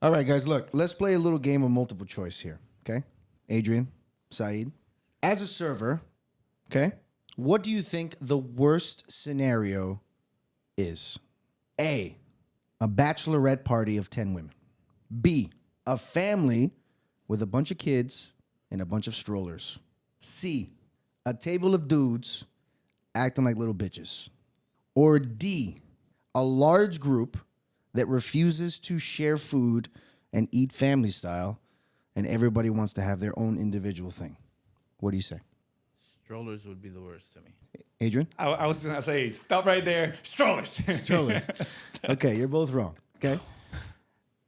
All right, guys, look, let's play a little game of multiple choice here, okay? Adrian, Saeed. As a server, okay, what do you think the worst scenario is? A, a bachelorette party of 10 women. B, a family with a bunch of kids and a bunch of strollers. C, a table of dudes acting like little bitches. Or D, a large group that refuses to share food and eat family style, and everybody wants to have their own individual thing. What do you say? Strollers would be the worst to me. Adrian? I was going to say, stop right there. Strollers. Strollers. Okay, you're both wrong. Okay?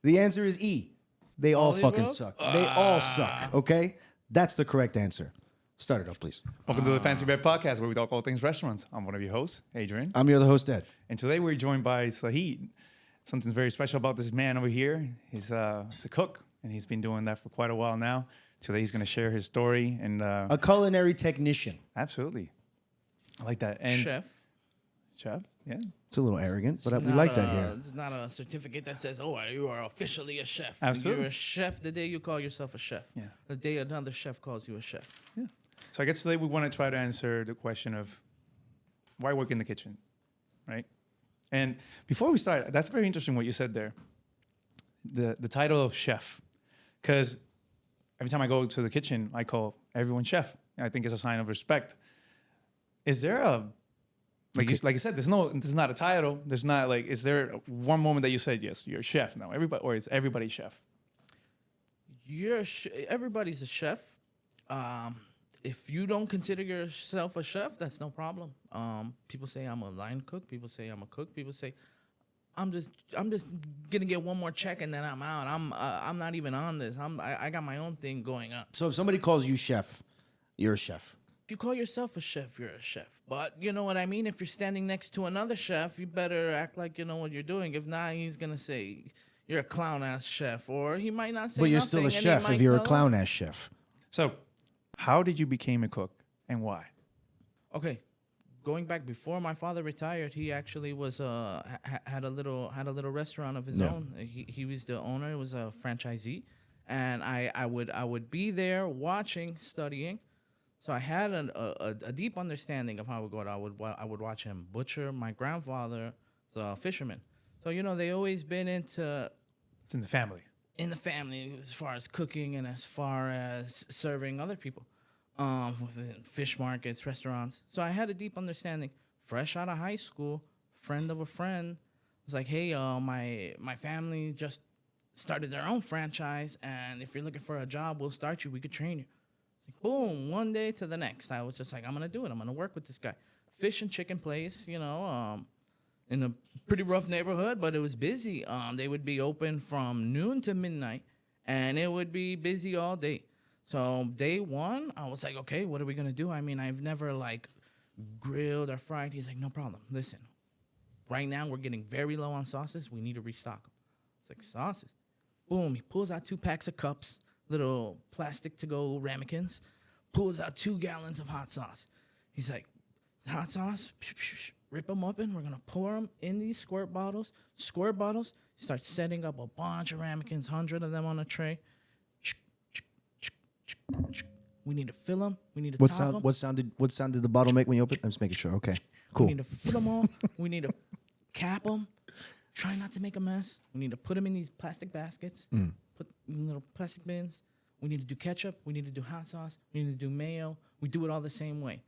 The answer is E. They all fucking suck. They all suck. Okay? That's the correct answer. Start it off, please. Welcome to the Fancy Bread Podcast, where we talk all things restaurants. I'm one of your hosts, Adrian. I'm your other host, Ed. And today we're joined by Saheed. Something very special about this man over here. He's a cook, and he's been doing that for quite a while now. Today he's going to share his story. And A culinary technician. absolutely. I like that. And Chef. Chef, yeah. It's a little arrogant, but we Not like that here. It's not a certificate that says, "Oh, you are officially a chef." Absolutely. You're a chef the day you call yourself a chef. Yeah. The day another chef calls you a chef. Yeah. So I guess today we want to try to answer the question of why work in the kitchen, right? And before we start, that's very interesting what you said there. The title of chef, because every time I go to the kitchen, I call everyone chef. I think it's a sign of respect. Is there a like you said? There's not a title. There's not like. Is there one moment that you said yes, you're a chef now? Everybody, or is everybody chef? Everybody's a chef. If you don't consider yourself a chef, that's no problem. People say I'm a line cook. People say I'm a cook. People say I'm just gonna get one more check and then I'm out. I'm not even on this. I got my own thing going on. So if somebody calls you chef, you're a chef. If you call yourself a chef, you're a chef. But you know what I mean? If you're standing next to another chef, you better act like you know what you're doing. If not, he's gonna say you're a clown ass chef, or he might not say. But you're nothing, still a and he chef might if you're a tell him. clown ass chef. So, how did you become a cook and why? Okay, going back before my father retired, he actually was had a little restaurant of his own. He was the owner. It was a franchisee, and I would be there watching, studying. So I had a deep understanding of how it would go. I would watch him butcher. My grandfather was a fisherman, so they always been into. It's in the family. In the family, as far as cooking and as far as serving other people, within fish markets, restaurants. So I had a deep understanding. Fresh out of high school, friend of a friend was like, "Hey, my family just started their own franchise, and if you're looking for a job, we'll start you. We could train you." It's like, boom, one day to the next. I was just like, "I'm gonna do it. I'm gonna work with this guy." Fish and chicken place, in a pretty rough neighborhood, but it was busy. They would be open from noon to midnight, and it would be busy all day. So day one, I was like, okay, what are we gonna do? I mean, I've never grilled or fried. He's like, no problem. Listen, right now we're getting very low on sauces. We need to restock them. It's like, sauces. Boom, he pulls out 2 packs of cups, little plastic to-go ramekins, pulls out 2 gallons of hot sauce. He's like, hot sauce, rip them open. We're going to pour them in these squirt bottles. Start setting up a bunch of ramekins, 100 of them on a tray. We need to fill them. We need to top them. What sound did the bottle make when you opened? I'm just making sure. Okay, cool. We need to fill them all. We need to cap them. Try not to make a mess. We need to put them in these plastic baskets. Put in little plastic bins. We need to do ketchup. We need to do hot sauce. We need to do mayo. We do it all the same way.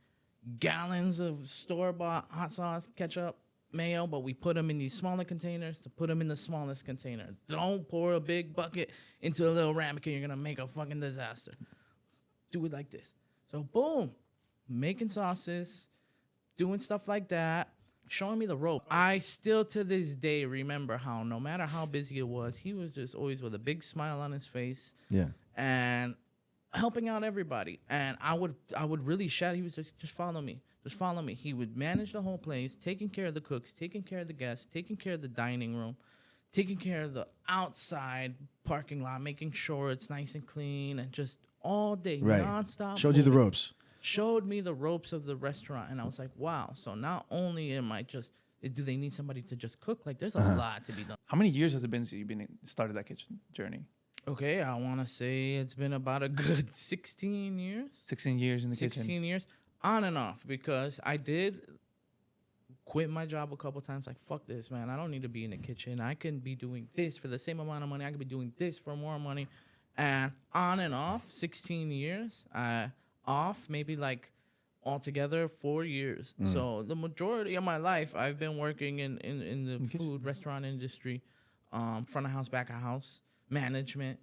Gallons of store-bought hot sauce, ketchup, mayo, but we put them in these smaller containers to put them in the smallest container. Don't pour a big bucket into a little ramekin. You're going to make a fucking disaster. Do it like this. So, boom, making sauces, doing stuff like that, showing me the rope. I still, to this day, remember how no matter how busy it was, he was just always with a big smile on his face. Yeah. And helping out everybody. And I would really shout. He was just follow me. Just follow me. He would manage the whole place, taking care of the cooks, taking care of the guests, taking care of the dining room, taking care of the outside parking lot, making sure it's nice and clean, and just all day, nonstop. Showed you the ropes. Showed me the ropes of the restaurant. And I was like, wow. So not only am I just Do they need somebody to just cook? Like, there's a lot to be done. How many years has it been since you've started that kitchen journey? Okay, I want to say it's been about a good 16 years. 16 years in the 16 kitchen. years, on and off, because I did quit my job a couple times. Like, fuck this, man. I don't need to be in the kitchen. I can be doing this for the same amount of money. I could be doing this for more money. And on and off, 16 years. Off, maybe like altogether 4 years. So the majority of my life, I've been working in the food restaurant industry, front of house, back of house, management,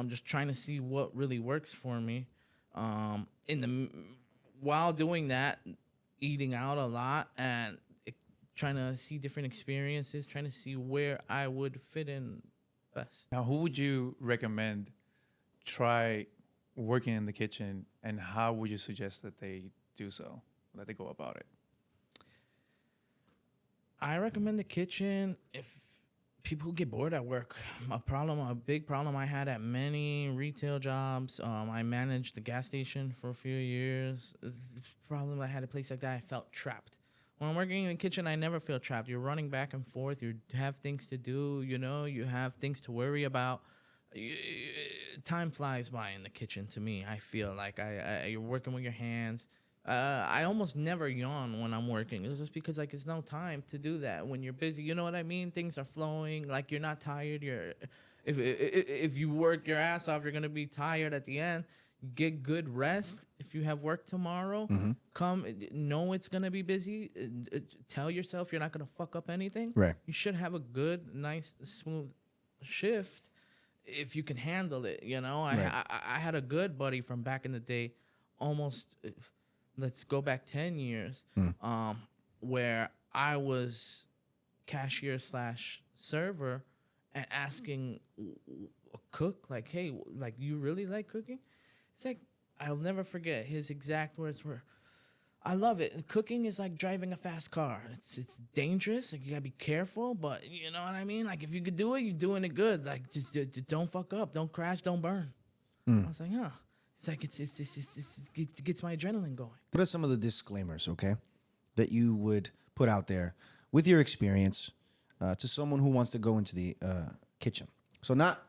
just trying to see what really works for me. While doing that, eating out a lot and trying to see different experiences, trying to see where I would fit in best. Now, who would you recommend try working in the kitchen, and how would you suggest that they do so, that they go about it? I recommend the kitchen if people who get bored at work. A big problem I had at many retail jobs. I managed the gas station for a few years. It's a problem I had a place like that. I felt trapped. When I'm working in the kitchen, I never feel trapped. You're running back and forth. You have things to do. You have things to worry about. Time flies by in the kitchen to me. I feel like you're working with your hands. I almost never yawn when I'm working. It's just because like it's no time to do that when you're busy. You know what I mean? Things are flowing. Like you're not tired. If you work your ass off, you're gonna be tired at the end. Get good rest. If you have work tomorrow, know it's gonna be busy. Tell yourself you're not gonna fuck up anything. Right. You should have a good, nice, smooth shift if you can handle it. Right. I had a good buddy from back in the day, almost. Let's go back 10 years, where I was cashier / server and asking a cook, like, hey, like, you really like cooking? It's like, I'll never forget his exact words were, I love it. Cooking is like driving a fast car. It's dangerous. Like, you gotta be careful, but you know what I mean? Like, if you could do it, you're doing it good. Like, just don't fuck up. Don't crash. Don't burn. I was like, huh. It's like it gets my adrenaline going. What are some of the disclaimers, okay, that you would put out there with your experience to someone who wants to go into the kitchen? So not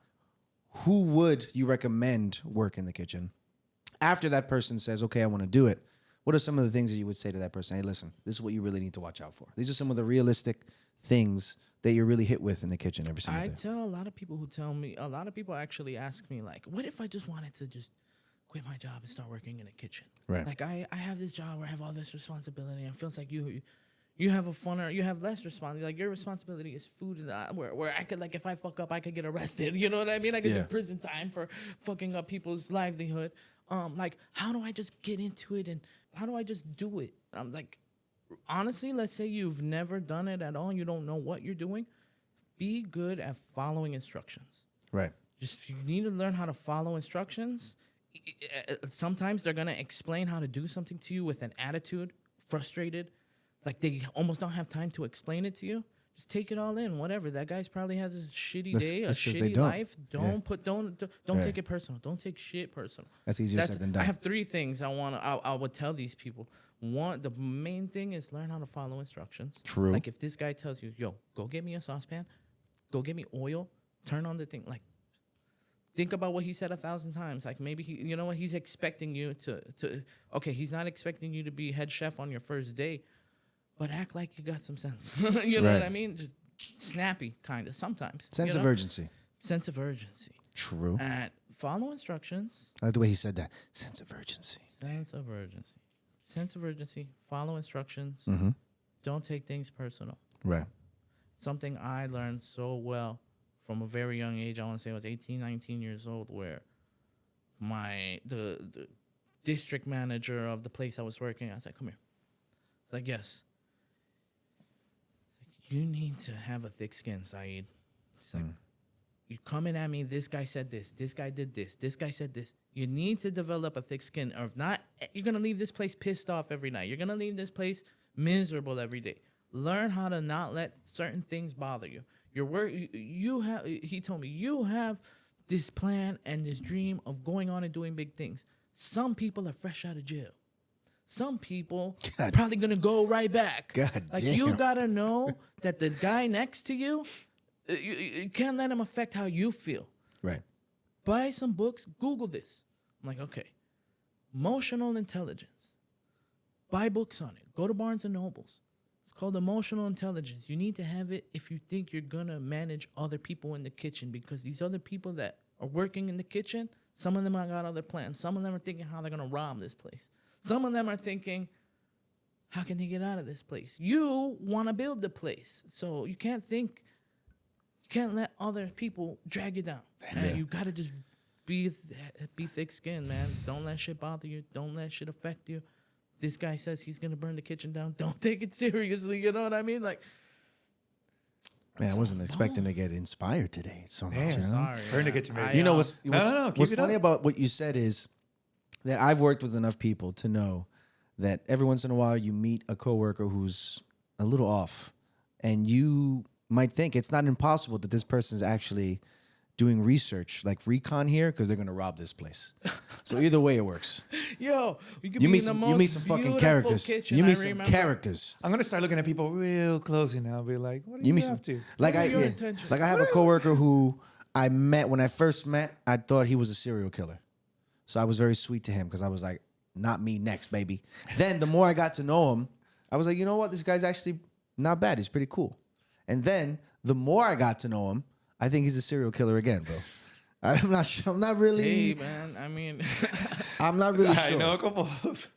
who would you recommend work in the kitchen. After that person says, okay, I want to do it, what are some of the things that you would say to that person? Hey, listen, this is what you really need to watch out for. These are some of the realistic things that you're really hit with in the kitchen every single day. I tell a lot of people a lot of people actually ask me, like, what if I just wanted to just quit my job and start working in a kitchen? Right. Like, I have this job where I have all this responsibility, and it feels like you have a funner, you have less responsibility. Like, your responsibility is food, and where I could, like, if I fuck up, I could get arrested. You know what I mean? I could do prison time for fucking up people's livelihood. Like, how do I just get into it, and how do I just do it? Like, honestly, let's say you've never done it at all, and you don't know what you're doing. Be good at following instructions. Right. Just, you need to learn how to follow instructions. Sometimes they're going to explain how to do something to you with an attitude, frustrated, like they almost don't have time to explain it to you. Just take it all in, whatever. That guy's probably has a shitty day, a shitty life. Don't take it personal. Don't take shit personal. That's easier said than done. I have 3 things I would tell these people. One, the main thing is learn how to follow instructions. True. Like, if this guy tells you, yo, go get me a saucepan, go get me oil, turn on the thing, like, think about what he said 1,000 times. Like, maybe he's expecting you to. Okay, he's not expecting you to be head chef on your first day, but act like you got some sense. You know what I mean? Just snappy, kind of, sometimes. Sense of urgency. Sense of urgency. True. And follow instructions. I like the way he said that. Sense of urgency. Sense of urgency. Sense of urgency. Follow instructions. Mm-hmm. Don't take things personal. Right. Something I learned so well from a very young age, I want to say I was 18, 19 years old, where the district manager of the place I was working, I was like, come here. It's like, yes. It's like, you need to have a thick skin, Saheed. It's like, you're coming at me, this guy said this guy did this guy said this. You need to develop a thick skin, or if not, you're going to leave this place pissed off every night. You're going to leave this place miserable every day. Learn how to not let certain things bother you. Your work, he told me, you have this plan and this dream of going on and doing big things. Some people are fresh out of jail. some people God. probably gonna go right back. God like damn. you gotta know that the guy next to you, you can't let him affect how you feel. Right. Buy some books. Google this. I'm like, okay, emotional intelligence. Buy books on it. Go to Barnes and Nobles. It's called Emotional Intelligence. You need to have it if you think you're gonna manage other people in the kitchen, because these other people that are working in the kitchen, some of them have got other plans. Some of them are thinking how they're gonna rob this place. Some of them are thinking, how can they get out of this place? You want to build the place, so you can't let other people drag you down. And you gotta just be thick-skinned, man. Don't let shit bother you. Don't let shit affect you. This guy says he's gonna burn the kitchen down. Don't take it seriously. You know what I mean? Like, Man, I wasn't expecting to get inspired today so much. Damn. You know? sorry. Burn the kitchen, baby. You know what's No, keep what's it funny up. about what you said is that I've worked with enough people to know that every once in a while you meet a coworker who's a little off, and you might think it's not impossible that this person is actually doing research like recon here because they're gonna rob this place. So either way, it works. yo, we could You be meet in the some, most you meet some fucking beautiful characters. kitchen. You I meet some remember. characters. I'm gonna start looking at people real closely now. Be like, what are You you, meet up some to? like What are I your yeah, intentions? like I have a coworker who I met when I first met. I thought he was a serial killer, so I was very sweet to him because I was like, not me next, baby. Then the more I got to know him, I was like, you know what, this guy's actually not bad. He's pretty cool. And then the more I got to know him, I think he's a serial killer again, bro. I'm not sure. I'm not really. Hey, man. I mean, I'm not really I sure. know a couple of those.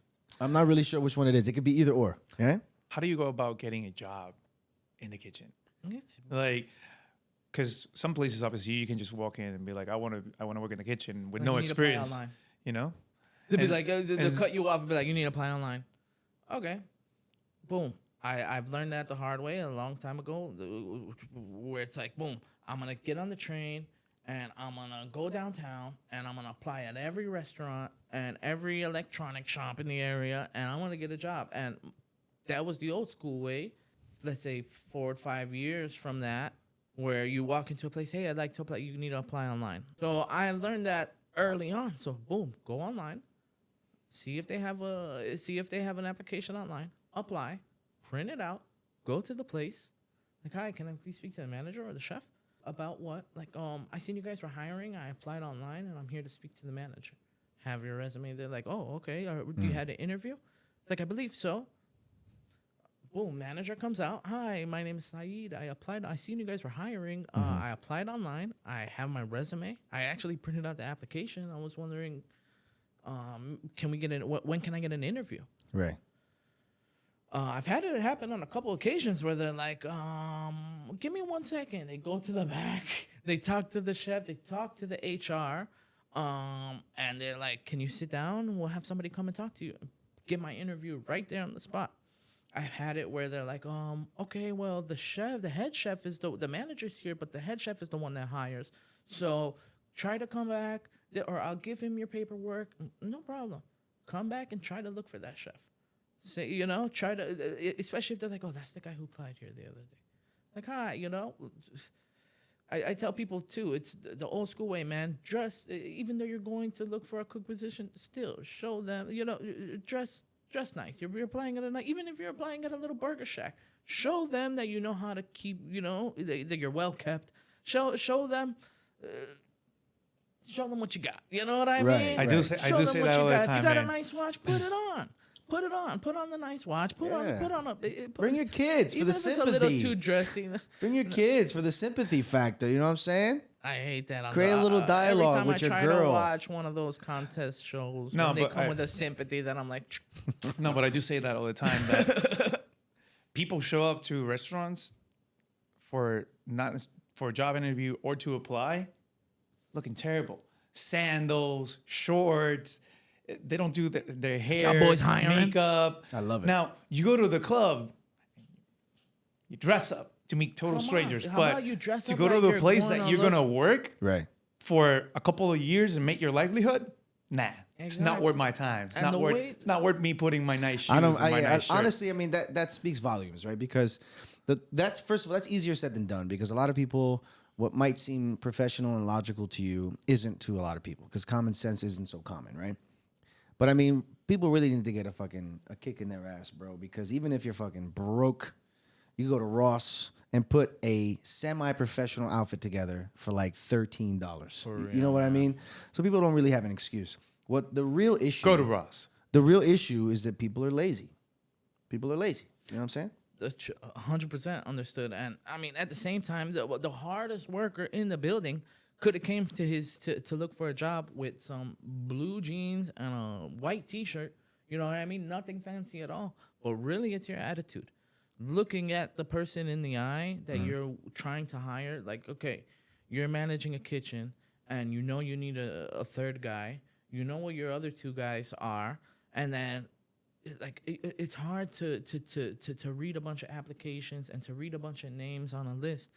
I'm not really sure which one it is. It could be either or. Yeah. How do you go about getting a job in the kitchen? it's- Like, because some places obviously you can just walk in and be like, I want to work in the kitchen with like, no you need to apply experience. online. You know? They'll be And- like, they'll and- cut you off and be like, you need to apply online. Okay. Boom. I've learned that the hard way a long time ago, where it's like, boom, I'm going to get on the train and I'm going to go downtown and I'm going to apply at every restaurant and every electronic shop in the area and I'm going to get a job. And that was the old school way, let's say 4 or 5 years from that, where you walk into a place, hey, I'd like to apply. You need to apply online. So I learned that early on. So boom, go online. See if they have an application online. Apply, print it out, go to the place. Like, hi, can I please speak to the manager or the chef about what? Like, I seen you guys were hiring. I applied online, and I'm here to speak to the manager. Have your resume. They're like, oh, okay. You had an interview? It's like, I believe so. Boom, manager comes out. Hi, my name is Saheed. I applied. I seen you guys were hiring. I applied online. I have my resume. I actually printed out the application. I was wondering, can we get when can I get an interview? Right. I've had it happen on a couple occasions where they're like, give me 1 second. They go to the back. They talk to the chef. They talk to the HR. And they're like, can you sit down? We'll have somebody come and talk to you. Get my interview right there on the spot. I've had it where they're like, okay, well, the head chef is the manager's here, but the head chef is the one that hires. So try to come back, or I'll give him your paperwork. No problem. Come back and try to look for that chef. Say, try to, especially if they're like, oh, that's the guy who applied here the other day. Like, hi, I tell people too, it's the old school way, man. Dress, even though you're going to look for a cook position, still show them, dress nice. You're applying at even if you're applying at a little burger shack, show them that you know how to keep, that you're well kept. Show them what you got. You know what I Right, mean? I do say Show them that what all you the got. time, If you got man. a nice watch, put it on. Put it on. Put on the nice watch. Put on a. Bring your kids for even the if it's a sympathy. little too dressy. Bring your kids for the sympathy factor. You know what I'm saying? I hate that. Create a little dialogue every time with your I girl. try to watch one of those contest shows, No, when they but come I- with a sympathy, then I'm like, No, but I do say that all the time that people show up to restaurants for a job interview or to apply looking terrible. Sandals, shorts. They don't do their hair, Cowboys hiring. makeup. I love it. Now, you go to the club, you dress up to meet total Come on. strangers. How but about you dress to up go to like the you're place going that to you're look- going to work Right. for a couple of years and make your livelihood, nah. It's not Exactly. worth my time. And the way- It's not worth me putting my nice shoes I don't. and my nice shirt. Honestly, I mean that speaks volumes, right? Because that's first of all, that's easier said than done. Because a lot of people, what might seem professional and logical to you, isn't to a lot of people. Because common sense isn't so common, right? But I mean, people really need to get a kick in their ass, bro. Because even if you're fucking broke, you go to Ross and put a semi-professional outfit together for like $13. For You know real, what I man. mean? So people don't really have an excuse. What the real issue? Go to Ross. The real issue is that people are lazy. People are lazy. You know what I'm saying? That's 100% understood. And I mean, at the same time, the hardest worker in the building could have came to look for a job with some blue jeans and a white T-shirt. You know what I mean? Nothing fancy at all. But really, it's your attitude. Looking at the person in the eye that you're trying to hire. Like, okay, you're managing a kitchen, and you know you need a third guy. You know what your other two guys are, and then it's hard to read a bunch of applications and to read a bunch of names on a list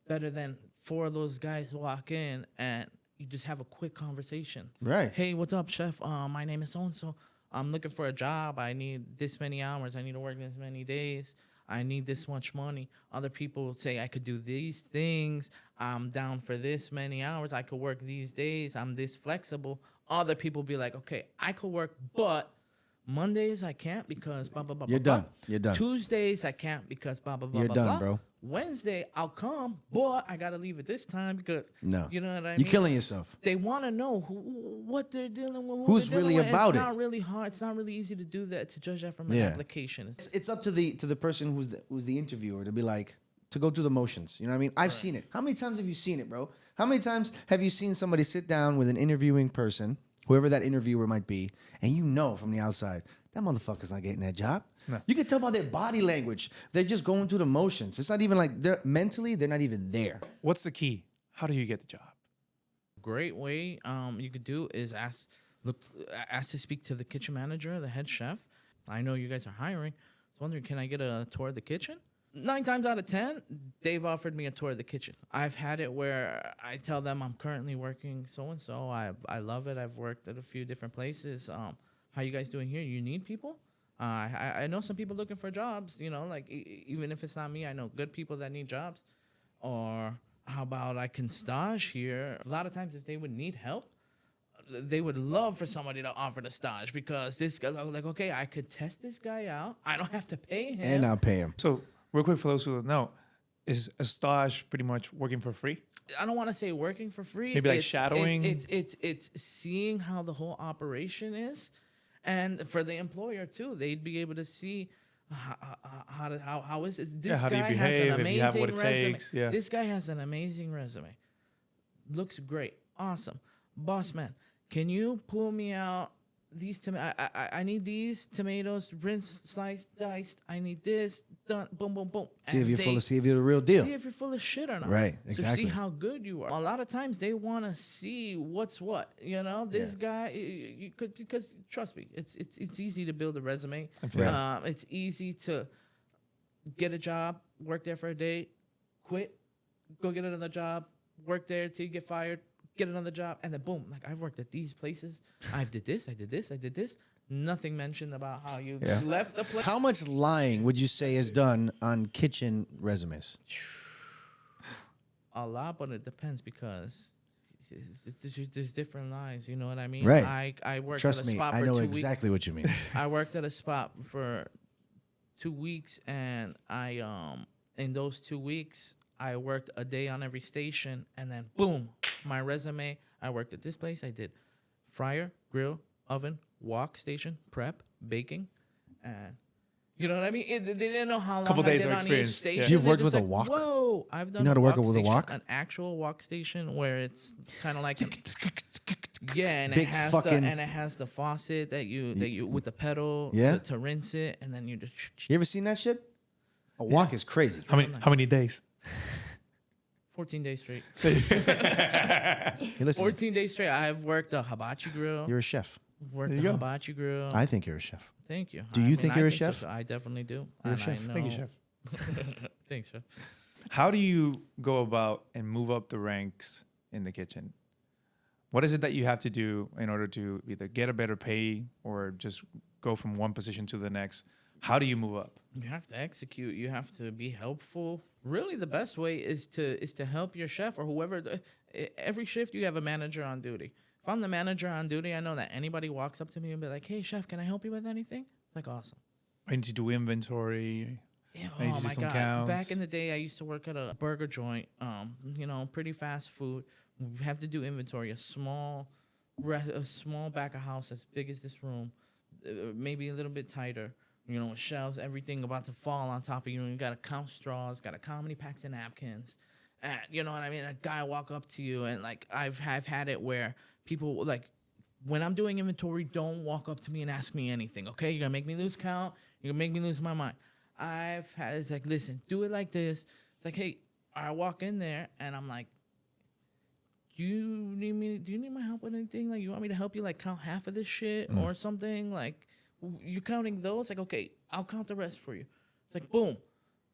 better than four of those guys walk in and you just have a quick conversation. Right. Hey, what's up, chef? My name is so-and-so. I'm looking for a job. I need this many hours. I need to work this many days. I need this much money. Other people say I could do these things. I'm down for this many hours. I could work these days. I'm this flexible. Other people be like, okay, I could work, but Mondays I can't because blah, blah, blah, You're blah, done. blah. You're done. Tuesdays I can't because blah, blah, blah, You're blah, done, blah. bro. Wednesday I'll come, but I got to leave at this time because, No. you know what I mean? You're killing yourself. They want to know what they're dealing with. Who's they're dealing really with. about It's it. not really hard. It's not really easy to do that, to judge that from an Yeah. application. It's up to the person who's the interviewer to be like, to go through the motions. You know what I mean? I've seen it. How many times have you seen it, bro? How many times have you seen somebody sit down with an interviewing person, whoever that interviewer might be, and you know from the outside, that motherfucker's not getting that job? No. You can tell by their body language. They're just going through the motions. It's not even like they're mentally, they're not even there. What's the key? How do you get the job? Great way you could do is ask to speak to the kitchen manager, the head chef. I know you guys are hiring. I was wondering, can I get a tour of the kitchen? 9 times out of 10, they've offered me a tour of the kitchen. I've had it where I tell them I'm currently working so-and-so. I love it. I've worked at a few different places. How you guys doing here? You need people? I know some people looking for jobs, you know, like even if it's not me, I know good people that need jobs. Or how about I can stage here? A lot of times if they would need help, they would love for somebody to offer the stage because this guy, like, okay, I could test this guy out. I don't have to pay him. And I'll pay him. So, real quick for those who don't know, is a stage pretty much working for free? I don't want to say working for free. Maybe like shadowing? It's seeing how the whole operation is. And for the employer too, they'd be able to see how is this? This how do you guy behave, has an if you have amazing what it resume. takes, yeah. This guy has an amazing resume. Looks great, awesome. Boss man, can you pull me out these tomatoes? I need these tomatoes, rinsed, sliced, diced. I need this done. Boom, boom, boom. See if And see if you're the real deal. see if you're full of shit or not. Right, So exactly. see how good you are. A lot of times they want to see what's what. You know, this guy. You could, because trust me, it's easy to build a resume. Right. It's easy to get a job, work there for a day, quit, go get another job, work there till you get fired, get another job, and then boom. Like I've worked at these places. I did this. I did this. I did this. Nothing mentioned about how you Yeah. left the place. How much lying would you say is done on kitchen resumes? A lot, but it depends because there's different lies. You know what I mean? Right. I worked Trust at a me, spot I for know 2 exactly what you mean. I worked at a spot for 2 weeks, and I in those 2 weeks I worked a day on every station, and then boom, my resume. I worked at this place. I did fryer, grill, oven, wok station, prep, baking, and you know what I mean? They didn't know how long Couple I days did of on each experience. station. Yeah. You've They're worked just with a like, wok? Whoa, I've done know how to work wok with a station, wok? an actual wok station where it's kind of like and Big fucking- it has the faucet that you with the pedal Yeah? to rinse it, and then you just You ever seen that shit? A wok is crazy. How many days? 14 days straight. Hey, listen, 14 days straight. I've worked a hibachi grill. you're a chef. Worked There a you go. hibachi grill. I think you're a chef. Thank you. Do you think I you're a so, chef? so. I definitely do. You're a And I chef. Thank you, know- chef. Thanks, chef. How do you go about and move up the ranks in the kitchen? What is it that you have to do in order to either get a better pay or just go from one position to the next? How do you move up? You have to execute. You have to be helpful. Really, the best way is to help your chef or whoever. Every shift, you have a manager on duty. If I'm the manager on duty, I know that anybody walks up to me and be like, "Hey, chef, can I help you with anything?" It's like, awesome. I need to do inventory. Yeah, I need to oh do my some god! counts. Back in the day, I used to work at a burger joint. Pretty fast food. We have to do inventory. A small back of house as big as this room, maybe a little bit tighter. Shelves, everything about to fall on top of you. And you got to count straws. Got to count how many packs of napkins. And you know what I mean? A guy walk up to you, and like I've had it where people like, when I'm doing inventory, don't walk up to me and ask me anything. Okay, you're gonna make me lose count. You're gonna make me lose my mind. It's like, listen, do it like this. It's like, hey, I walk in there and I'm like, do you need my help with anything? Like, you want me to help you like count half of this shit or something? Like, you counting those? Like, okay, I'll count the rest for you. It's like, boom.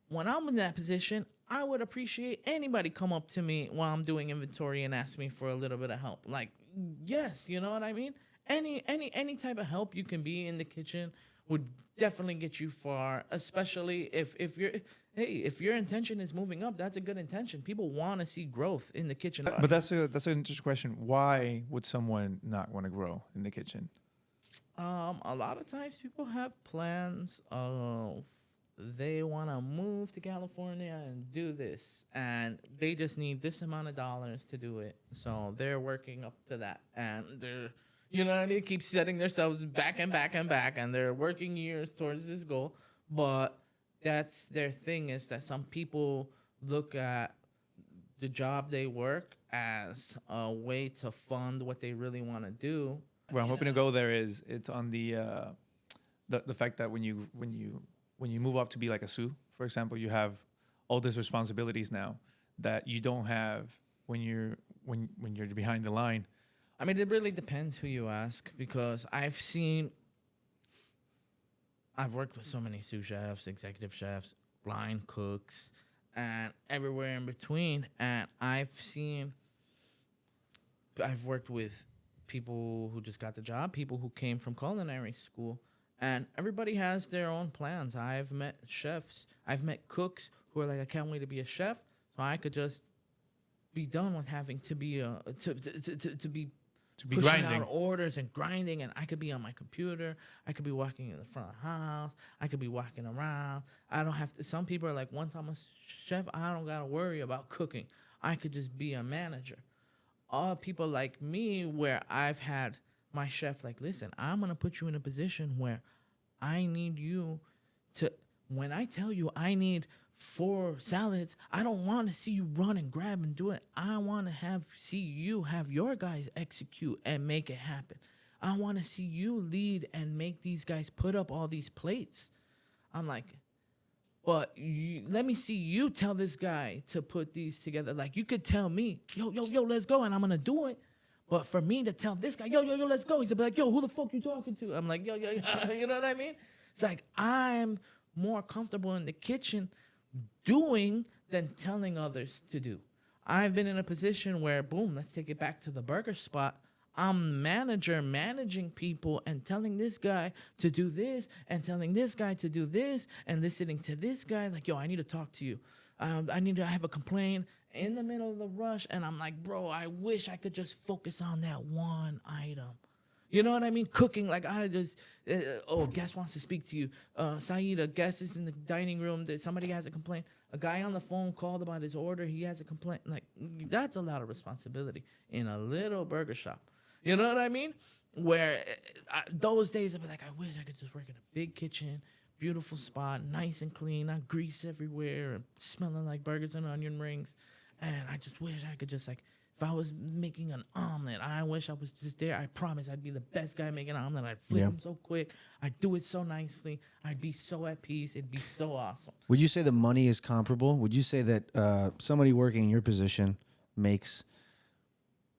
When I'm in that position, I would appreciate anybody come up to me while I'm doing inventory and ask me for a little bit of help. Like, yes, you know what I mean? Any type of help you can be in the kitchen would definitely get you far, especially if your intention is moving up. That's a good intention. People want to see growth in the kitchen. But that's an interesting question. Why would someone not want to grow in the kitchen? A lot of times people have plans of they want to move to California and do this, and they just need this amount of dollars to do it. So they're working up to that, and they're, you know what I mean, keep setting themselves back and back and back, and they're working years towards this goal. But that's their thing, is that some people look at the job they work as a way to fund what they really want to do. Where I'm hoping to go there is it's on the fact that when you move up to be like a sous, for example, you have all these responsibilities now that you don't have when you're behind the line. I mean, it really depends who you ask, because I've worked with so many sous chefs, executive chefs, line cooks, and everywhere in between. And I've worked with people who just got the job, people who came from culinary school, and everybody has their own plans. I've met chefs, I've met cooks who are like, I can't wait to be a chef, so I could just be done with having to be to be pushing grinding out orders and grinding, and I could be on my computer. I could be walking in the front of the house. I could be walking around. I don't have to. Some people are like, once I'm a chef, I don't gotta worry about cooking. I could just be a manager. All people like me, where I've had my chef like, listen, I'm gonna put you in a position where I need you to. When I tell you I need 4 salads, I don't want to see you run and grab and do it. I want to see you have your guys execute and make it happen. I want to see you lead and make these guys put up all these plates. I'm like, but let me see you tell this guy to put these together. Like, you could tell me, yo, let's go, and I'm gonna do it. But for me to tell this guy, yo, let's go, he's gonna be like, yo, who the fuck you talking to? I'm like, yo, you know what I mean? It's like, I'm more comfortable in the kitchen doing than telling others to do. I've been in a position where, boom, let's take it back to the burger spot. I'm manager managing people and telling this guy to do this and telling this guy to do this and listening to this guy like, yo, I need to talk to you. I have a complaint in the middle of the rush. And I'm like, bro, I wish I could just focus on that one item. You know what I mean? Cooking, like, I just, a guest wants to speak to you. Saheed, a guest is in the dining room. That somebody has a complaint. A guy on the phone called about his order. He has a complaint. Like, that's a lot of responsibility in a little burger shop. You know what I mean? Where those days, I'd be like, I wish I could just work in a big kitchen, beautiful spot, nice and clean, not grease everywhere, and smelling like burgers and onion rings. And I just wish I could just, like, if I was making an omelet, I wish I was just there. I promise I'd be the best guy making an omelet. I'd flip them so quick. I'd do it so nicely. I'd be so at peace. It'd be so awesome. Would you say the money is comparable? Would you say that somebody working in your position makes,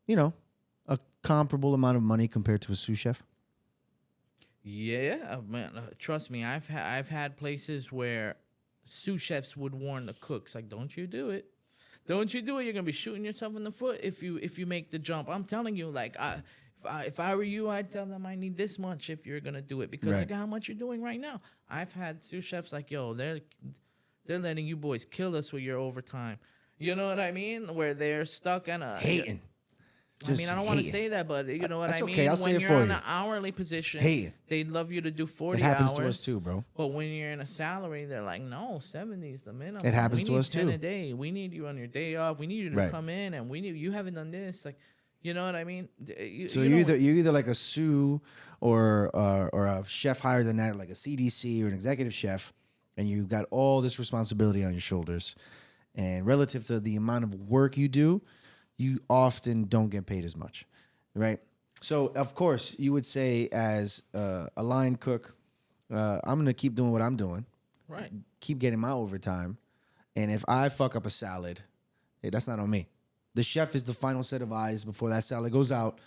a comparable amount of money compared to a sous chef? Yeah, man. Trust me, I've had places where sous chefs would warn the cooks, like, don't you do it. Don't you do it. You're going to be shooting yourself in the foot if you make the jump. I'm telling you, like, if I were you, I'd tell them I need this much if you're going to do it. Because look how much you're doing right now. I've had sous chefs like, yo, they're letting you boys kill us with your overtime. You know what I mean? Where they're stuck on a... Hating. I mean, I don't want to hate it. say that, but you know what That's I mean? okay, I'll say when it you're for on you. an hourly position, Hate it. they'd love you to do 40 It happens hours. to us too, bro. But when you're in a salary, they're like, no, 70 is the minimum. It happens we to need us 10 too. a day. We need you on your day off. We need you to Right. come in, and you haven't done this. Like, you know what I mean? So you know, you're either like a sous or a chef higher than that, or like a CDC or an executive chef, and you've got all this responsibility on your shoulders. And relative to the amount of work you do, you often don't get paid as much, right? So of course you would say, as a line cook, I'm gonna keep doing what I'm doing, right. keep getting my overtime, and if I fuck up a salad, hey, that's not on me. The chef is the final set of eyes before that salad goes out.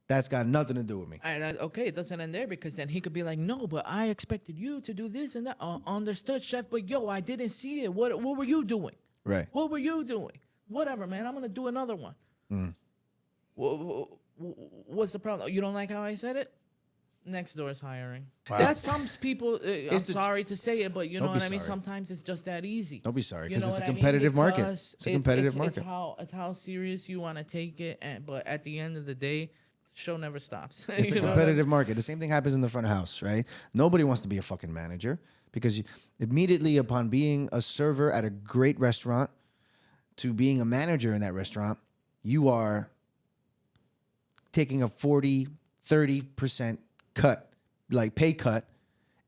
That's got nothing to do with me. And okay, it doesn't end there, because then he could be like, no, but I expected you to do this and that. Understood, chef, but yo, I didn't see it. What were you doing? Right. What were you doing? Whatever, man. I'm gonna do another one. What's the problem? You don't like how I said it? Next door is hiring. Wow. That's some people. I'm the- sorry to say it, but you know Don't be what I mean. sorry. Sometimes it's just that easy. Don't be sorry, You because know it's a what I mean? competitive market. Because It's a competitive it's market. It's how serious you want to take it, but at the end of the day, the show never stops. It's a You know what I mean? competitive market. The same thing happens in the front of house, right? Nobody wants to be a fucking manager, because immediately upon being a server at a great restaurant to being a manager in that restaurant, you are taking a 40-30% cut, like pay cut,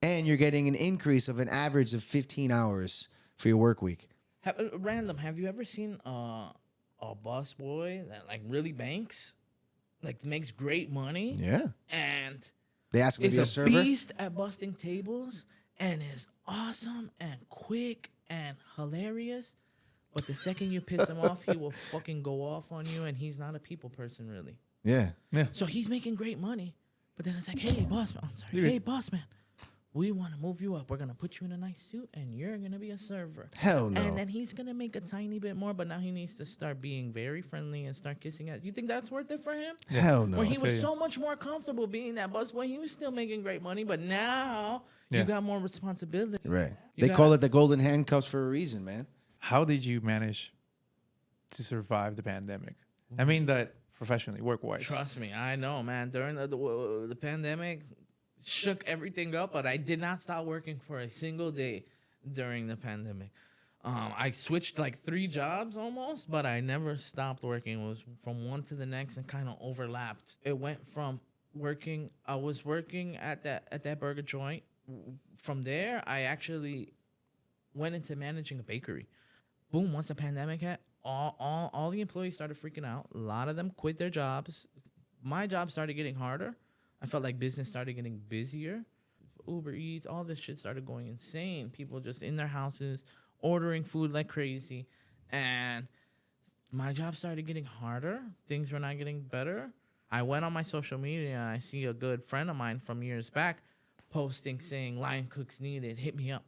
and you're getting an increase of an average of 15 hours for your work week. Random. Have you ever seen a bus boy that like really banks, like makes great money, Yeah. and They ask me to is be a a server. beast at busting tables and is awesome and quick and hilarious, but the second you piss him off, he will fucking go off on you, and he's not a people person really. Yeah. So he's making great money, but then it's like, hey, boss man, I'm sorry, hey, boss man, we want to move you up. We're going to put you in a nice suit, and you're going to be a server. Hell no. And then he's going to make a tiny bit more, but now he needs to start being very friendly and start kissing ass. You think that's worth it for him? Hell no. Where he feel was you. so much more comfortable being that busboy. He was still making great money, but now Yeah. you got more responsibility. Right. You They call it the golden handcuffs for a reason, man. How did you manage to survive the pandemic? I mean that professionally, work-wise. Trust me, I know, man. During the pandemic, shook everything up, but I did not stop working for a single day during the pandemic. I switched like 3 jobs almost, but I never stopped working. It was from one to the next and kind of overlapped. It went from working. I was working at that burger joint. From there, I actually went into managing a bakery. Boom! Once the pandemic hit, all the employees started freaking out. A lot of them quit their jobs. My job started getting harder. I felt like business started getting busier. Uber Eats, all this shit started going insane. People just in their houses ordering food like crazy. And my job started getting harder. Things were not getting better. I went on my social media and I see a good friend of mine from years back posting saying line cooks needed. Hit me up.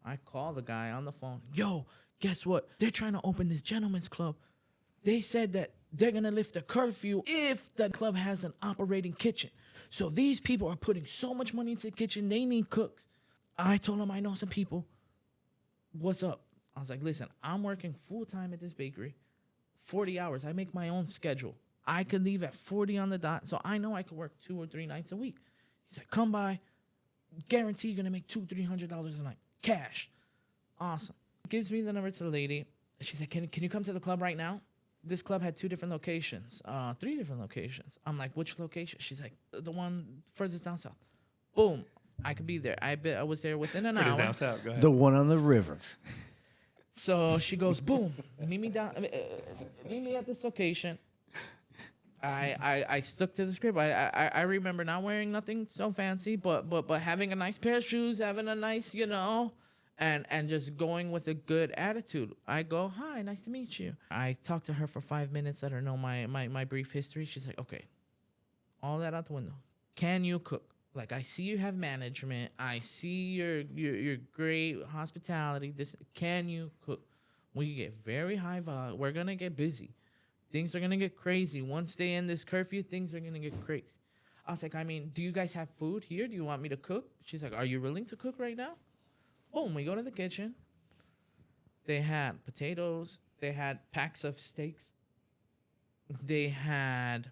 I call the guy on the phone. Yo, guess what? They're trying to open this gentleman's club. They said that they're going to lift the curfew if the club has an operating kitchen. So these people are putting so much money into the kitchen, they need cooks. I told them I know some people. What's up? I was like, listen, I'm working full-time at this bakery, 40 hours. I make my own schedule. I could leave at 40 on the dot, so I know I could work 2 or 3 nights a week. He's like, come by. Guarantee you're going to make $200-300 a night. Cash. Awesome. Gives me the number to the lady. She's like, can you come to the club right now? This club had 2 different locations, 3 different locations. I'm like, which location? She's like, the one furthest down south. Boom. I could be there. I was there within an hour. Down south. Go ahead. The one on the river. So she goes, boom, meet me at this location. I stuck to the script. I remember not wearing nothing so fancy, but having a nice pair of shoes, having a nice, and just going with a good attitude. I go, hi, nice to meet you. I talked to her for 5 minutes, let her know my brief history. She's like, okay, all that out the window. Can you cook? Like, I see you have management. I see your great hospitality. Can you cook? We get very high volume. We're gonna get busy. Things are gonna get crazy. Once they end this curfew, things are gonna get crazy. I was like, I mean, do you guys have food here? Do you want me to cook? She's like, are you willing to cook right now? Boom, we go to the kitchen. They had potatoes. They had packs of steaks. they had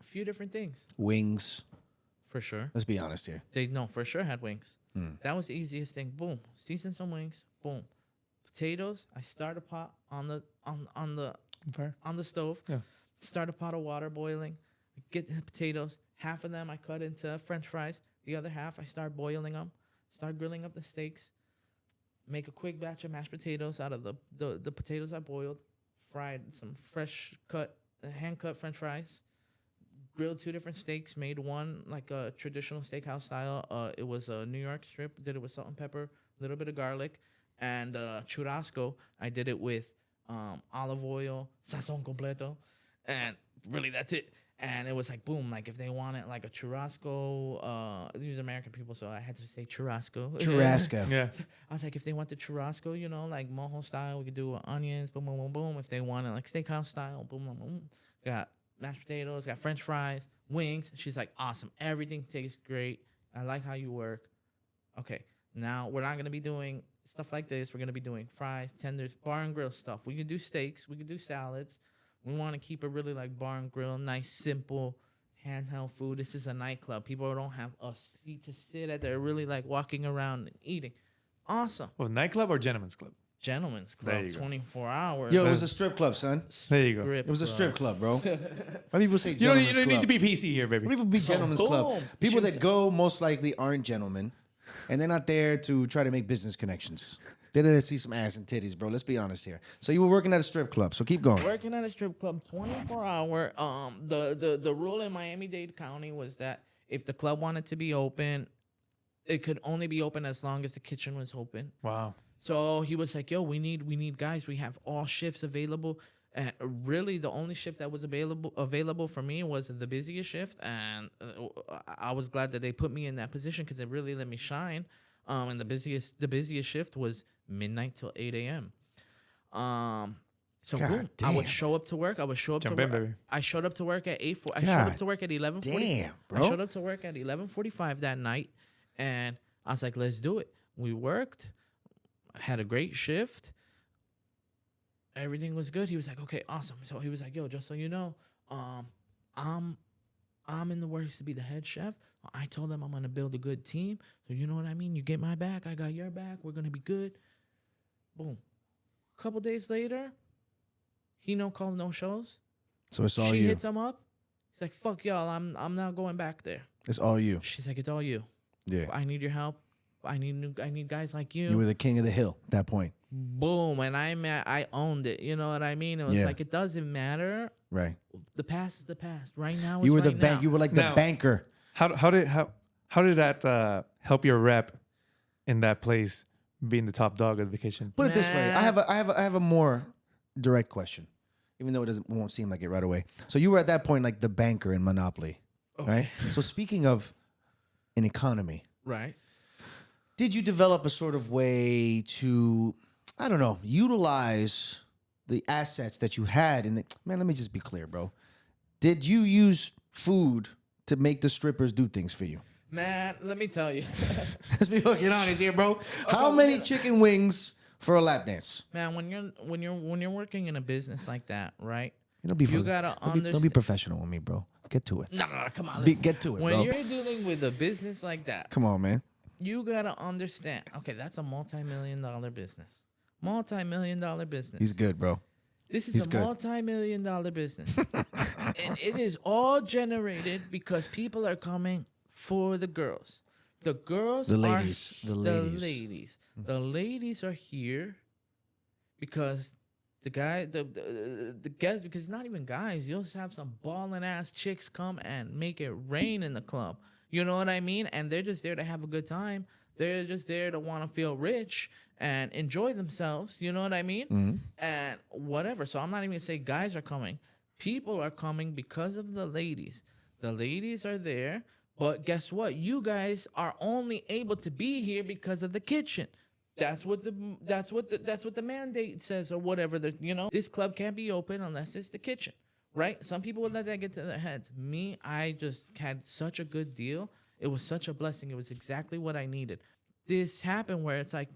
a few different things Wings. for sure. Let's be honest here. They no for sure had wings. Hmm. That was the easiest thing. Boom, season some wings. Boom, potatoes. I start a pot on the Fair. on the stove. Yeah. Start a pot of water boiling. Get the potatoes. Half of them I cut into French fries. The other half I start boiling them. Start grilling up the steaks. Make a quick batch of mashed potatoes out of the potatoes I boiled. Fried some fresh cut, hand cut French fries. Grilled 2 different steaks. Made one like a traditional steakhouse style. It was a New York strip. Did it with salt and pepper, a little bit of garlic, and churrasco. I did it with olive oil, sazon completo, and really that's it. And it was like boom, like if they wanted like a churrasco, these are American people, so I had to say churrasco. Churrasco. Yeah. I was like, if they want the churrasco, you know, like mojo style, we could do onions, boom, boom, boom, boom. If they wanted like steakhouse style, boom, boom, boom. Got mashed potatoes, got French fries, wings. She's like, awesome. Everything tastes great. I like how you work. Okay, now we're not gonna be doing stuff like this. We're gonna be doing fries, tenders, bar and grill stuff. We can do steaks. We can do salads. We want to keep it really like bar and grill, nice, simple, handheld food. This is a nightclub. People don't have a seat to sit at. They're really like walking around and eating. Awesome. Well, nightclub or gentleman's club? Gentlemen's There club, you go. 24 hours. Yo, it was a strip club, son. There you go. Strip It was a club. strip club, bro. Why people say You gentlemen's don't need club? to be PC here, baby. Why people be gentlemen's club? boom. People She's- that go most likely aren't gentlemen, and they're not there to try to make business connections. They're there to see some ass and titties, bro. Let's be honest here. So you were working at a strip club, so keep going. Working at a strip club, 24 hour. The rule in Miami-Dade County was that if the club wanted to be open, it could only be open as long as the kitchen was open. Wow. So he was like, "Yo, we need guys. We have all shifts available." And really, the only shift that was available for me was the busiest shift, and I was glad that they put me in that position because it really let me shine. And the busiest shift was midnight till 8 a.m. So God boom, I would damn. show up to work. I would show up Jump to in, work. baby. I showed up to work at 8. I showed God up to work at 11:45. damn, I bro. showed up to work at 11:45 that night, and I was like, "Let's do it." We worked. I had a great shift. Everything was good. He was like, "Okay, awesome." So he was like, "Yo, just so you know, I'm in the works to be the head chef. I told them I'm gonna build a good team. So you know what I mean? You get my back, I got your back. We're gonna be good." Boom. A couple days later, he no calls, no shows. So it's all She you. hits him up. He's like, "Fuck y'all, I'm not going back there." It's all you. She's like, "It's all you. Yeah. I need your help. I need guys like you." You were the king of the hill at that point. Boom, and I owned it. You know what I mean? It was Yeah. like it doesn't matter. Right. The past is the past. Right now, is You were right the bank. now. You were like Now- the banker. How did that help your rep in that place, being the top dog of the kitchen? Put it this way. Nah. I have a more direct question, even though it won't seem like it right away. So you were at that point like the banker in Monopoly, right? So speaking of an economy, Right. did you develop a sort of way to, I don't know, utilize the assets that you had in the, man, let me just be clear, bro. Did you use food to make the strippers do things for you? Man, let me tell you. Let's be fucking honest here, bro. How many chicken wings for a lap dance? Man, when you're working in a business like that, right? You don't be, You gotta don't be understand. professional with me, bro. Get to it. No, come on. Get to it, When bro. you're dealing with a business like that, Come on, man. you gotta understand. Okay, that's a multi-million-dollar business. Multi-million-dollar business. He's good, bro. This is he's a good. multi-million-dollar business. And it is all generated because people are coming for the girls. The girls The are ladies. The The ladies. ladies. The ladies are here because the guys, because it's not even guys. You'll just have some ballin' ass chicks come and make it rain in the club. You know what I mean? And they're just there to have a good time. They're just there to want to feel rich and enjoy themselves. You know what I mean? And whatever. So I'm not even gonna say guys are coming. People are coming because of the ladies. The ladies are there, but guess what? You guys are only able to be here because of the kitchen. That's what the mandate says or whatever. This club can't be open unless it's the kitchen, right? Some people would let that get to their heads. Me, I just had such a good deal. It was such a blessing. It was exactly what I needed. This happened where it's like,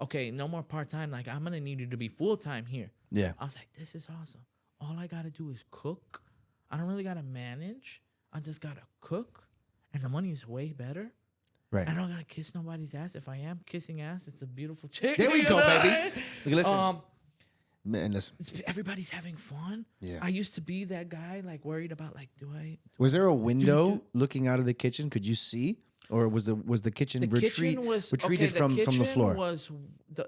okay, no more part-time. Like, I'm going to need you to be full-time here. Yeah. I was like, this is awesome. all I gotta do is cook. I don't really gotta manage. I just gotta cook, and the money is way better. Right. I don't gotta kiss nobody's ass. If I am kissing ass, it's a beautiful chick. There we you go, know, baby. right? Look, listen. Man, listen. Everybody's having fun. Yeah. I used to be that guy, like worried about, like, do I? Was there a window looking out of the kitchen? Could you see, or was the kitchen The kitchen was retreated okay, from the kitchen floor?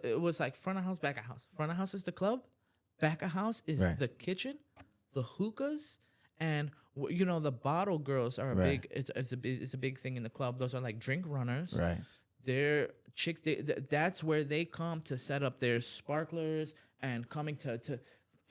It was like front of house, back of house. Front of house is the club. Back of house is Right. the kitchen, the hookahs, and the bottle girls are a Right. big. It's a big thing in the club. Those are like drink runners. Right. They're chicks. That's where they come to set up their sparklers and coming to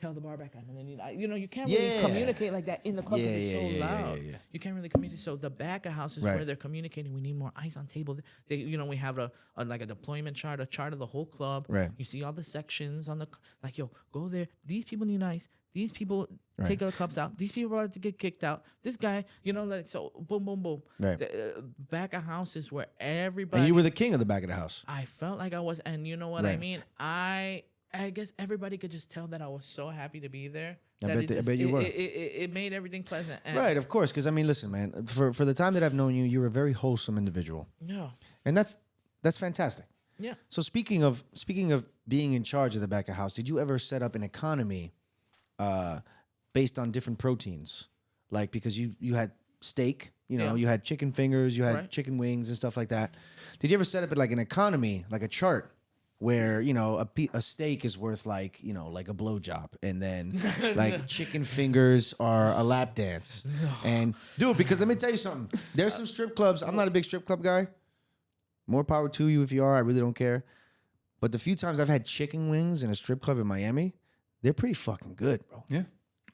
tell the bar back on. And then you can't really Yeah. communicate like that in the club. Yeah, because it's so yeah, yeah, loud. yeah. You can't really communicate. So the back of house is Right. where they're communicating. We need more ice on table. We have a deployment chart, a chart of the whole club. Right. You see all the sections on go there. These people need ice. These people take their cups out. These people are about to get kicked out. This guy, so boom, boom, boom. Right. The back of house is where everybody. And you were the king of the back of the house. I felt like I was, and you know what I Right. mean. I guess everybody could just tell that I was so happy to be there. I that bet you were. It made everything pleasant. And Right, of course. Because I mean, listen, man. For the time that I've known you, you're a very wholesome individual, Yeah. and that's fantastic. Yeah. So speaking of being in charge of the back of house, did you ever set up an economy based on different proteins? Like because you had steak, Yeah. you had chicken fingers, you had Right. chicken wings and stuff like that. Did you ever set up it like an economy, like a chart where, a steak is worth like a blowjob, and then like chicken fingers are a lap dance. And dude, because let me tell you something. There's some strip clubs. I'm not a big strip club guy. More power to you if you are. I really don't care. But the few times I've had chicken wings in a strip club in Miami, they're pretty fucking good, bro. Yeah.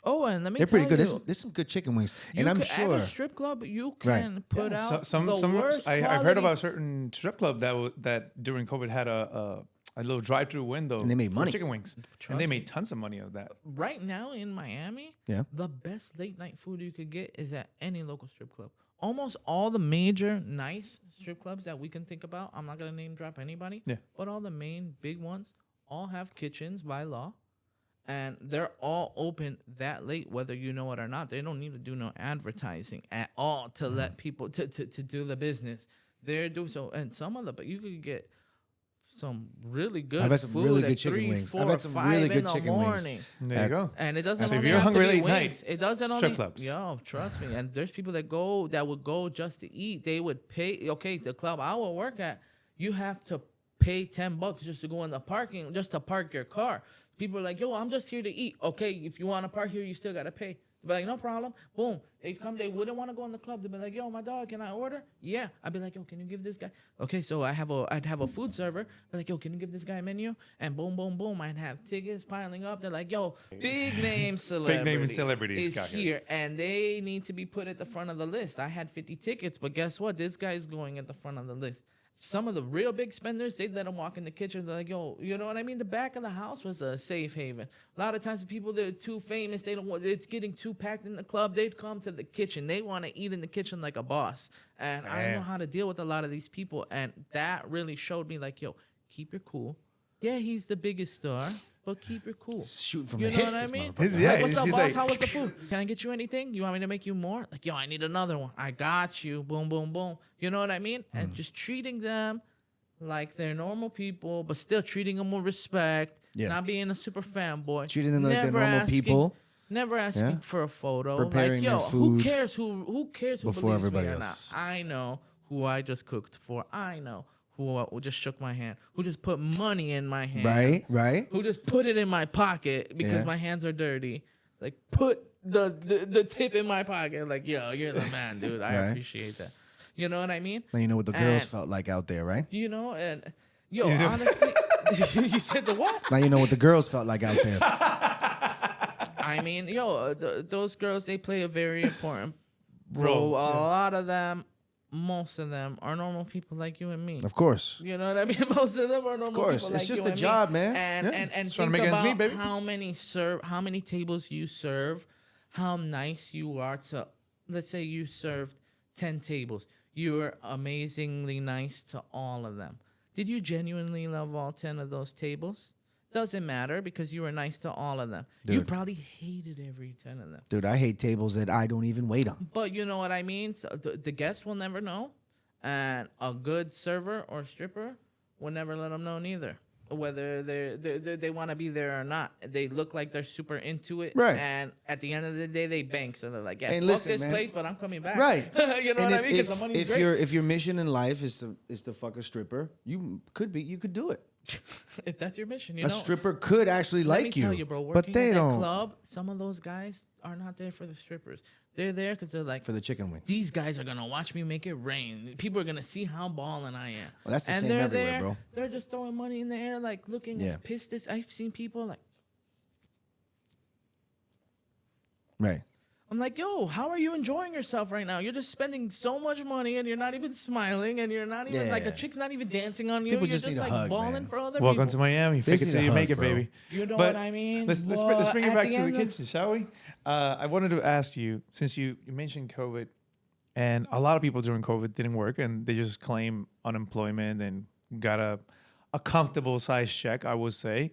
Oh, and let me They're tell pretty good. you, There's some good chicken wings, you and I'm could- sure. at a strip club you Right. can put Yeah, out some the worst I've heard quality- about certain strip club that during COVID had a little drive-through window And they made for money. chicken wings, Trust and they me. made tons of money of that. Right now in Miami, Yeah. the best late night food you could get is at any local strip club. Almost all the major nice strip clubs that we can think about, I'm not gonna name drop anybody, Yeah. but all the main big ones all have kitchens by law, and they're all open that late, whether you know it or not. They don't need to do no advertising at all to let people to do the business. They're doing so, and some of the, but you could get some really good I've had some food really at good chicken 3, wings. 4, I've had some 5 really in good the chicken wings. morning. There you go. And it doesn't So if only you're have hungry to be late night, wings. It doesn't strip only clubs. Yo, trust me. And there's people that would go just to eat. They would pay. Okay, the club I will work at, you have to pay $10 just to go in the parking, just to park your car. People are like, yo, I'm just here to eat. Okay, if you want to park here, you still gotta pay. Be like, no problem. Boom. They'd come. They wouldn't want to go in the club. They'd be like, yo, my dog, can I order? Yeah. I'd be like, yo, can you give this guy? Okay, so I'd have a food server. Be like, yo, can you give this guy a menu? And boom, boom, boom. I'd have tickets piling up. They're like, yo, big name celebrities is got here, and they need to be put at the front of the list. I had 50 tickets, but guess what? This guy's going at the front of the list. Some of the real big spenders, they let them walk in the kitchen. They're like, yo, you know what I mean? The back of the house was a safe haven. A lot of times, the people that are too famous, they don't want, it's getting too packed in the club. They'd come to the kitchen. They want to eat in the kitchen like a boss. And I know Man. how to deal with a lot of these people. And that really showed me, like, yo, keep your cool. Yeah, he's the biggest star, but keep your cool. Shooting from You the know hip, what I this mean? motherfucker. Yeah, Like, what's up, he's boss? like- How was the food? Can I get you anything? You want me to make you more? Like, yo, I need another one. I got you. Boom, boom, boom. You know what I mean? And just treating them like they're normal people, but still treating them with respect. Yeah. Not being a super fanboy. Treating them like they're Never normal people. Never asking Yeah. for a photo. Preparing like, yo, their who food cares who cares who before believes everybody me or else. not? I know who I just cooked for. I know who just shook my hand. Who just put money in my hand. Right. Who just put it in my pocket because Yeah. my hands are dirty. Like, put the tip in my pocket. Like, yo, you're the man, dude. I Right. appreciate that. You know what I mean? Now you know what the girls And- felt like out there, right? Do you know? And yo, honestly, you said the what? Now you know what the girls felt like out there. I mean, yo, those girls, they play a very important role. Role, A yeah. lot of them, most of them, are normal people like you and me. Of course. You know what I mean? Most of them are normal course. people It's like just you a and job, me. man. And Yeah. and Just trying think to make ends about meet, baby. how many tables you serve, how nice you are to. Let's say you served 10 tables. You were amazingly nice to all of them. Did you genuinely love all 10 of those tables? Doesn't matter because you were nice to all of them. You Dude. probably hated every 10 of them. Dude, I hate tables that I don't even wait on. But you know what I mean? So the guests will never know. And a good server or stripper will never let them know neither. Whether they want to be there or not. They look like they're super into it. Right. And at the end of the day, they bank. So they're like, yeah, And fuck listen, this man. place, but I'm coming back. Right. You know And what I mean? Because the money's if great. if your mission in life is to fuck a stripper, you could do it. If that's your mission, you A know. stripper could actually Let me like tell you, bro. but Working they at that don't club, some of those guys are not there for the strippers. They're there because they're like, for the chicken wing. these guys are gonna watch me make it rain. People are gonna see how ballin' I am. Well, that's the and same they're everywhere, there, bro. They're just throwing money in the air, like looking Yeah. as pissed as I've seen people like. Right. I'm like, yo, how are you enjoying yourself right now? You're just spending so much money and you're not even smiling and you're not even like a Yeah. chick's not even dancing on you. People You're just just need a like hug, balling man. for other Welcome people. to Miami. They Fake it need till a you hug, make it, bro. baby. You know But what I mean? Let's bring Well, it at back to the end of- kitchen, shall we? I wanted to ask you, since you mentioned COVID, and a lot of people during COVID didn't work, and they just claim unemployment and got a comfortable size check, I would say.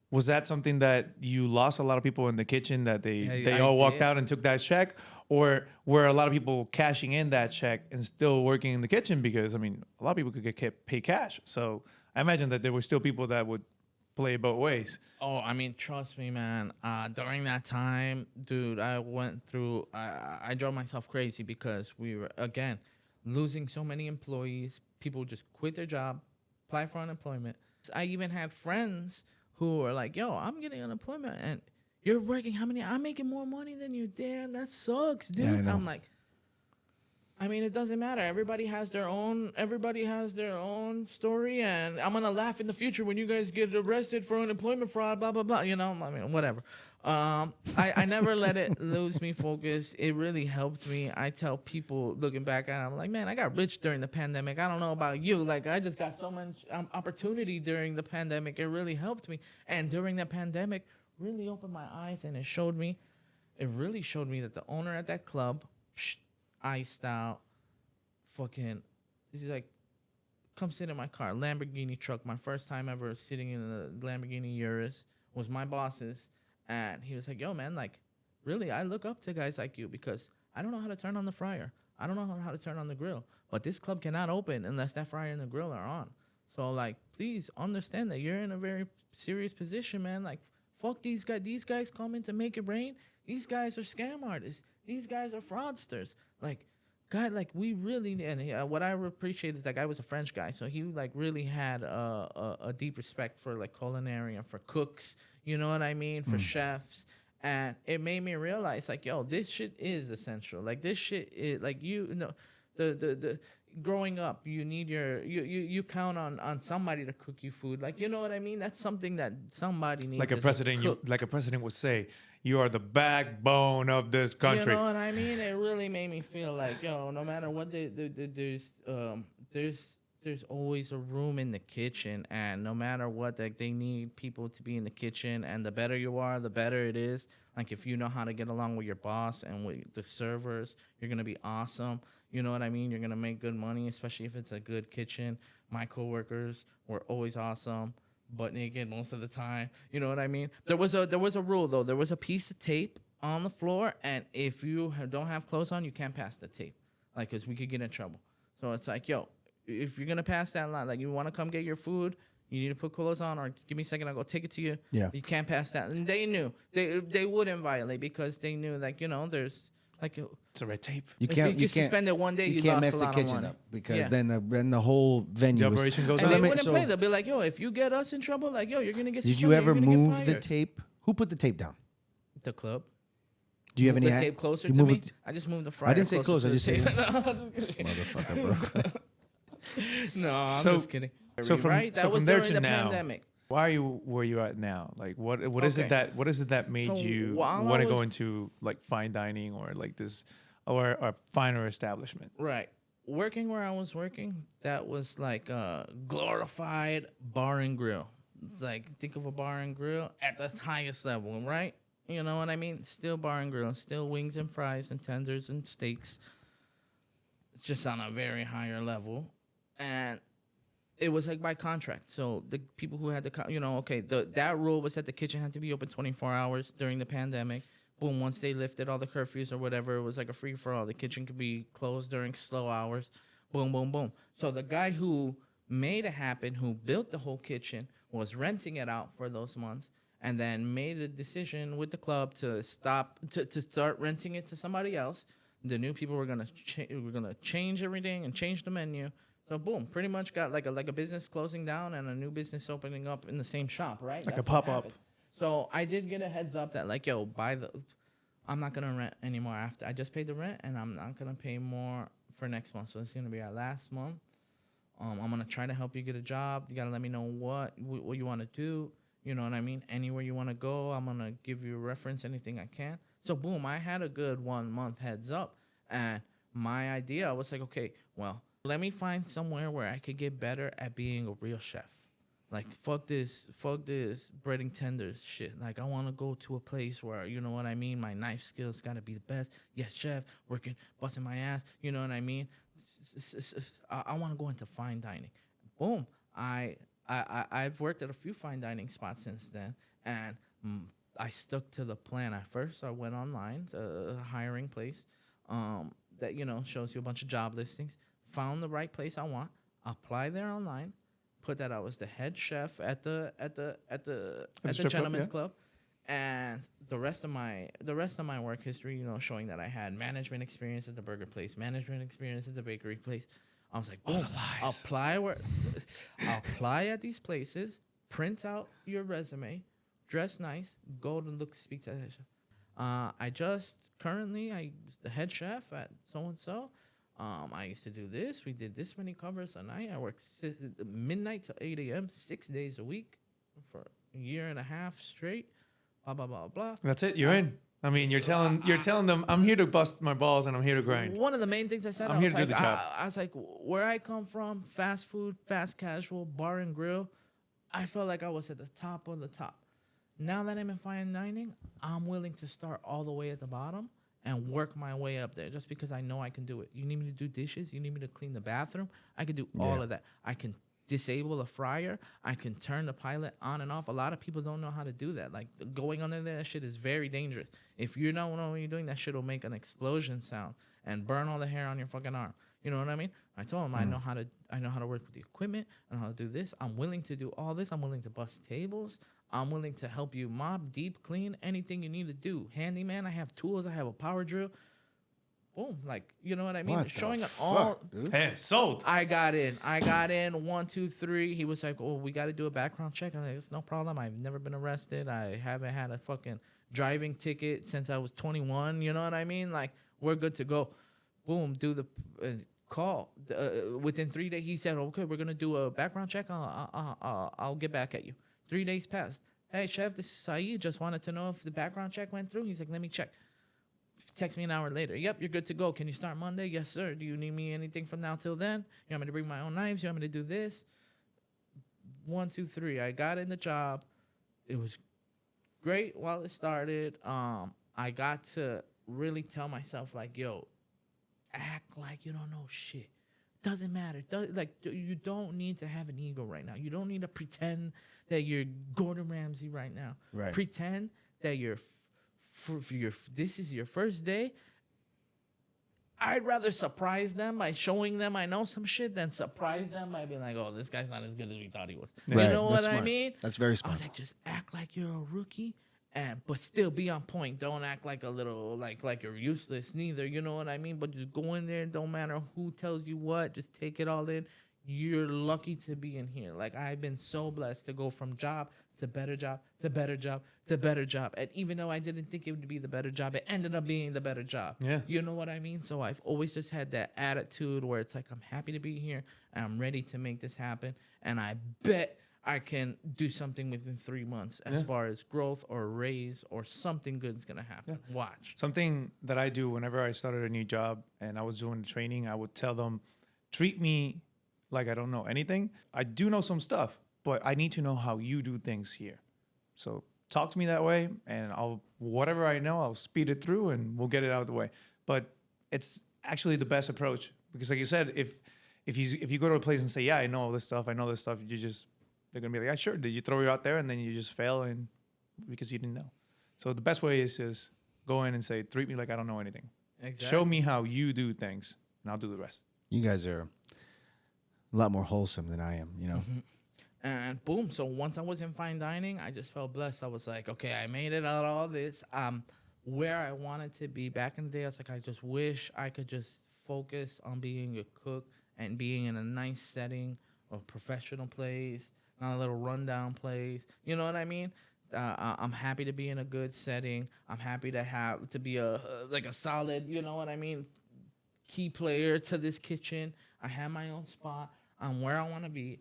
Was that something that you lost a lot of people in the kitchen that they I all walked did. out and took that check? Or were a lot of people cashing in that check and still working in the kitchen? Because, I mean, a lot of people could get paid cash. So I imagine that there were still people that would play both ways. Oh, I mean, trust me, man. During that time, dude, I went through. I drove myself crazy because we were again losing so many employees. People just quit their job, apply for unemployment. I even had friends who were like, "Yo, I'm getting unemployment, and you're working. How many? I'm making more money than you. Damn, that sucks, dude." Yeah, I know. I'm like, I mean, it doesn't matter. Everybody has their own. Everybody has their own story, and I'm gonna laugh in the future when you guys get arrested for unemployment fraud. Blah blah blah. You know, I mean, whatever. I never let it lose me focus. It really helped me. I tell people looking back at it, I'm like, man, I got rich during the pandemic. I don't know about you. Like, I just got so much opportunity during the pandemic. It really helped me. And during the pandemic, really opened my eyes, and it really showed me that the owner at that club, iced out, fucking, he's like, come sit in my car, Lamborghini truck. My first time ever sitting in a Lamborghini Urus was my boss's. And he was like, yo, man, like, really, I look up to guys like you because I don't know how to turn on the fryer. I don't know how to turn on the grill. But this club cannot open unless that fryer and the grill are on. So, like, please understand that you're in a very serious position, man. Like, fuck these guys. These guys come in to make it rain. These guys are scam artists. These guys are fraudsters. Like, God, like, we really, and what I appreciate is, like, I was a French guy, so he, like, really had a deep respect for, like, culinary and for cooks, you know what I mean, for chefs, and it made me realize, like, yo, this shit is essential. Like, this shit is, like, you know, the growing up, you need you count on somebody to cook you food. Like, you know what I mean? That's something that somebody needs. Like a as president, cook. like a president would say, you are the backbone of this country. You know what I mean? It really made me feel like, yo, no matter what there's always a room in the kitchen, and no matter what, like, they need people to be in the kitchen, and the better you are, the better it is. Like, if you know how to get along with your boss and with the servers, you're gonna be awesome. You know what I mean? You're gonna make good money, especially if it's a good kitchen. My coworkers were always awesome, butt naked most of the time. You know what I mean? There was a rule though. There was a piece of tape on the floor, and if you don't have clothes on, you can't pass the tape, like, cause we could get in trouble. So it's like, yo, if you're gonna pass that line, like, you want to come get your food, you need to put clothes on, or give me a second, I'll go take it to you. Yeah. You can't pass that, and they knew they wouldn't violate because they knew, like, you know, there's like. It's a red tape. You If can't. you suspend it one day, you can't lost mess a the lot of kitchen money. up because Yeah. then the whole venue. The was- operation goes And on. they let me- wouldn't so- play. They'll be like, yo, if you get us in trouble, like, yo, you're gonna get. Did you suspended, ever you're gonna get move the fired. tape? Who put the tape down? The club. Do you have Move any the ha- tape closer you to move me? it- I just moved the fryer. I didn't say close. closer I to just the said table. No, I'm just kidding. Motherfucker, bro. No, I'm So- just kidding. So from, right? That so was from there during to the now, pandemic. why are you where you at now? Like, what is Okay. it that made So you while I want to go was- into, like, fine dining or like this or a finer establishment? Right. Working where I was working, that was like a glorified bar and grill. It's like, think of a bar and grill at the highest level, right? You know what I mean? Still bar and grill, still wings and fries and tenders and steaks, just on a very higher level. And it was like by contract. So the people who had that rule was that the kitchen had to be open 24 hours during the pandemic. Boom, once they lifted all the curfews or whatever, it was like a free for all. The kitchen could be closed during slow hours. Boom, boom, boom. So the guy who made it happen, who built the whole kitchen, was renting it out for those months, and then made a decision with the club to start renting it to somebody else. The new people were gonna change everything and change the menu. So boom, pretty much got like a business closing down and a new business opening up in the same shop, right? Like That's a what pop-up. happened. So I did get a heads up that like, yo, I'm not gonna rent anymore after I just paid the rent, and I'm not gonna pay more for next month. So it's gonna be our last month. I'm gonna try to help you get a job. You gotta let me know what you want to do. You know what I mean? Anywhere you want to go, I'm gonna give you a reference, anything I can. So boom, I had a good 1 month heads up, and my idea was like, okay, well, let me find somewhere where I could get better at being a real chef. Like fuck this breading tenders shit. Like I want to go to a place where, you know what I mean, my knife skills got to be the best. Yes, chef, working, busting my ass. You know what I mean? I want to go into fine dining. Boom. I've worked at a few fine dining spots since then, and I stuck to the plan. At first, I went online, a hiring place that shows you a bunch of job listings. Found the right place I want. Apply there online. Put that I was the head chef at the Gentlemen's Club, and the rest of my work history, showing that I had management experience at the burger place, management experience at the bakery place. I was like, boom, apply at these places, print out your resume, dress nice, go to look, speak to the head chef. I was the head chef at so and so. I used to do this. We did this many covers a night. I worked midnight to 8 a.m. 6 days a week for a year and a half straight. Blah blah blah blah. That's it. You're in. I mean, you're telling them I'm here to bust my balls and I'm here to grind. One of the main things I said, I'm here to do the job. I was like, where I come from, fast food, fast casual, bar and grill, I felt like I was at the top of the top. Now that I'm in fine dining, I'm willing to start all the way at the bottom and work my way up there just because I know I can do it. You need me to do dishes? You need me to clean the bathroom? I can do all of that. I can disable a fryer. I can turn the pilot on and off. A lot of people don't know how to do that. Like going under there, that shit is very dangerous. If you don't know what you're doing, that shit will make an explosion sound and burn all the hair on your fucking arm. You know what I mean? I told him I know how to work with the equipment. I know how to do this. I'm willing to do all this. I'm willing to bust tables. I'm willing to help you mop, deep clean, anything you need to do. Handyman, I have tools. I have a power drill. Boom, like, you know what I mean? What Showing the it all. fuck, dude? Hey, sold. I got in. 1, 2, 3. He was like, "Oh, we got to do a background check." I'm like, "It's no problem. I've never been arrested. I haven't had a fucking driving ticket since I was 21. You know what I mean? Like, we're good to go." Boom, do the call. Within 3 days, he said, "Okay, we're gonna do a background check. I'll get back at you." 3 days passed. "Hey, chef, this is Saeed. Just wanted to know if the background check went through." He's like, "Let me check." Text me an hour later. "Yep, you're good to go. Can you start Monday?" "Yes, sir." "Do you need me anything from now till then? You want me to bring my own knives? You want me to do this?" 1, 2, 3. I got in the job. It was great while it started. I got to really tell myself, like, yo, act like you don't know shit. Doesn't matter. You don't need to have an ego right now. You don't need to pretend that you're Gordon Ramsay right now. Right. Pretend that this is your first day. I'd rather surprise them by showing them I know some shit than surprise them by being like, "Oh, this guy's not as good as we thought he was." Right. You know That's what I smart. mean? That's very I smart. was like, just act like you're a rookie, but still be on point. Don't act like a little like you're useless neither. You know what I mean? But just go in there. Don't matter who tells you what. Just take it all in. You're lucky to be in here. Like, I've been so blessed to go from job to better job to better job to better job. And even though I didn't think it would be the better job, it ended up being the better job. Yeah. You know what I mean? So I've always just had that attitude where it's like, I'm happy to be here and I'm ready to make this happen. And I bet I can do something within 3 months as far as growth or raise or something good is going to happen. Yeah. Watch. Something that I do whenever I started a new job and I was doing the training, I would tell them, treat me like I don't know anything. I do know some stuff, but I need to know how you do things here. So talk to me that way, and whatever I know, I'll speed it through and we'll get it out of the way. But it's actually the best approach because, like you said, if you go to a place and say, yeah, I know all this stuff, they're gonna be like, yeah, sure. Did you throw you out there and then you just fail and because you didn't know? So the best way is just go in and say, treat me like I don't know anything. Exactly. Show me how you do things, and I'll do the rest. You guys are a lot more wholesome than I am, you know? And boom. So once I was in fine dining, I just felt blessed. I was like, okay, I made it out of all this. Where I wanted to be back in the day, I was like, I just wish I could just focus on being a cook and being in a nice setting, a professional place, not a little rundown place. You know what I mean? I'm happy to be in a good setting. I'm happy to be a solid, you know what I mean, key player to this kitchen. I have my own spot. I'm where I want to be.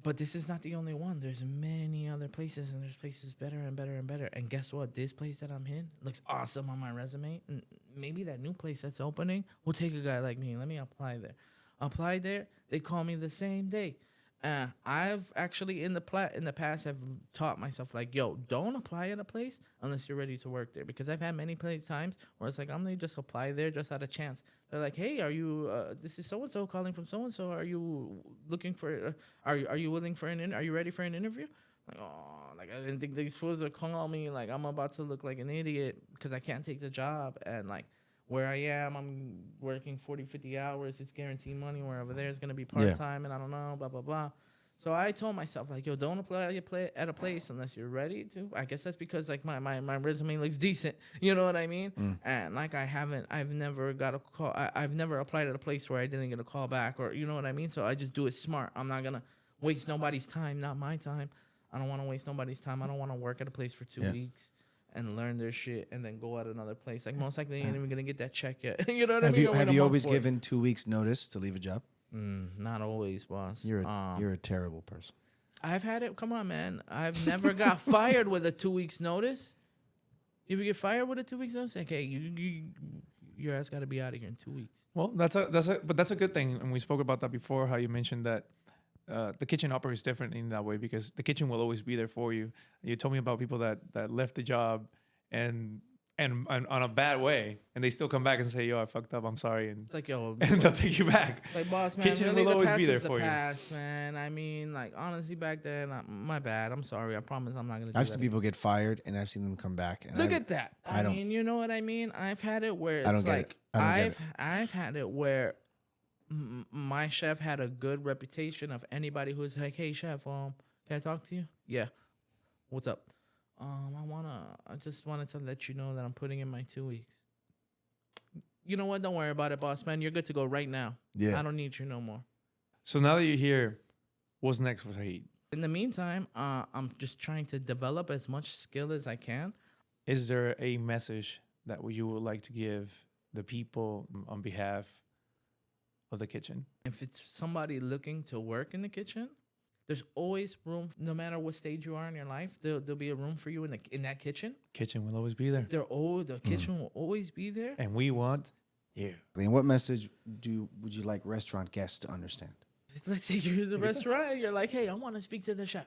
But this is not the only one. There's many other places, and there's places better and better and better. And guess what? This place that I'm in looks awesome on my resume. And maybe that new place that's opening will take a guy like me. Let me apply there. Apply there. They call me the same day. I've actually in the past have taught myself like, yo, don't apply at a place unless you're ready to work there, because I've had many times where it's like I'm gonna just apply there just out of chance. They're like, hey, are you? This is so and so calling from so and so. Are you looking for? Are you willing for Are you ready for an interview? Like, oh, like I didn't think these fools would call me. Like I'm about to look like an idiot because I can't take the job. And like where I am, I'm working 40, 50 hours. It's guaranteed money. Where over there is going to be part-time, and I don't know, blah, blah, blah. So I told myself, like, yo, don't apply at a place unless you're ready to. I guess that's because, like, my resume looks decent. You know what I mean? And, like, I've never got a call. I've never applied at a place where I didn't get a call back, or, you know what I mean? So I just do it smart. I'm not going to waste nobody's time, not my time. I don't want to waste nobody's time. I don't want to work at a place for 2 weeks and learn their shit and then go at another place. Like, most likely, I ain't even going to get that check yet. You know what I mean? Have you always given 2 weeks notice to leave a job? Not always, boss. You're a terrible person. I've had it. Come on, man. I've never got fired with a 2 weeks notice. You ever get fired with a 2 weeks notice? Okay, your ass got to be out of here in 2 weeks. Well, that's a good thing, and we spoke about that before. How you mentioned that the kitchen operates different in that way because the kitchen will always be there for you. You told me about people that left the job and on a bad way, and they still come back and say, "Yo, I fucked up. I'm sorry," and like, yo, and they'll take you back. Like, boss, man, kitchen really, will always be there the for past, man. I mean, like, honestly, back then, my bad. I'm sorry. I promise I'm not gonna. I've seen people get fired, and I've seen them come back. And Look at that. I mean, you know what I mean? I've had it where it's I don't get like it. I've had it where my chef had a good reputation of anybody who's like, "Hey, chef, can I talk to you?" Yeah. What's up? I just wanted to let you know that I'm putting in my 2 weeks. You know what? Don't worry about it, boss man. You're good to go right now. Yeah. I don't need you no more. So now that you're here, what's next for Saheed? In the meantime, I'm just trying to develop as much skill as I can. Is there a message that you would like to give the people on behalf of the kitchen? If it's somebody looking to work in the kitchen, there's always room. No matter what stage you are in your life, there'll be a room for you in that kitchen. Kitchen will always be there. The kitchen will always be there. And we want you. And what message would you like restaurant guests to understand? Let's say you're in the restaurant. You're like, hey, I want to speak to the chef.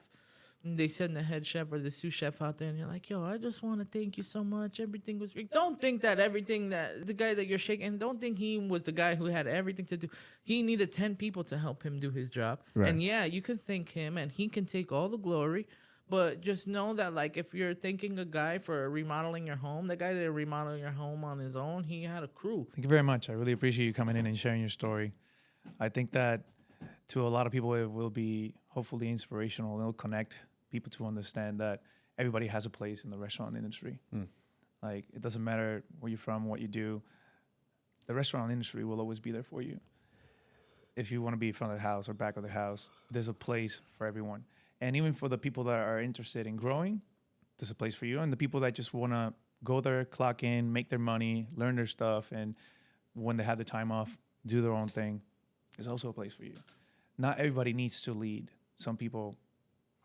And they send the head chef or the sous chef out there, and you're like, yo, I just want to thank you so much. Everything was great. Don't think that the guy that you're shaking, don't think he was the guy who had everything to do. He needed 10 people to help him do his job. Right. And yeah, you can thank him, and he can take all the glory. But just know that, like, if you're thanking a guy for remodeling your home, the guy that remodeled your home on his own, he had a crew. Thank you very much. I really appreciate you coming in and sharing your story. I think that to a lot of people, it will be hopefully inspirational. It'll connect people to understand that everybody has a place in the restaurant industry. Like, it doesn't matter where you're from, what you do. The restaurant industry will always be there for you. If you want to be in front of the house or back of the house, there's a place for everyone. And even for the people that are interested in growing, there's a place for you. And the people that just want to go there, clock in, make their money, learn their stuff, and when they have the time off, do their own thing, there's also a place for you. Not everybody needs to lead. Some people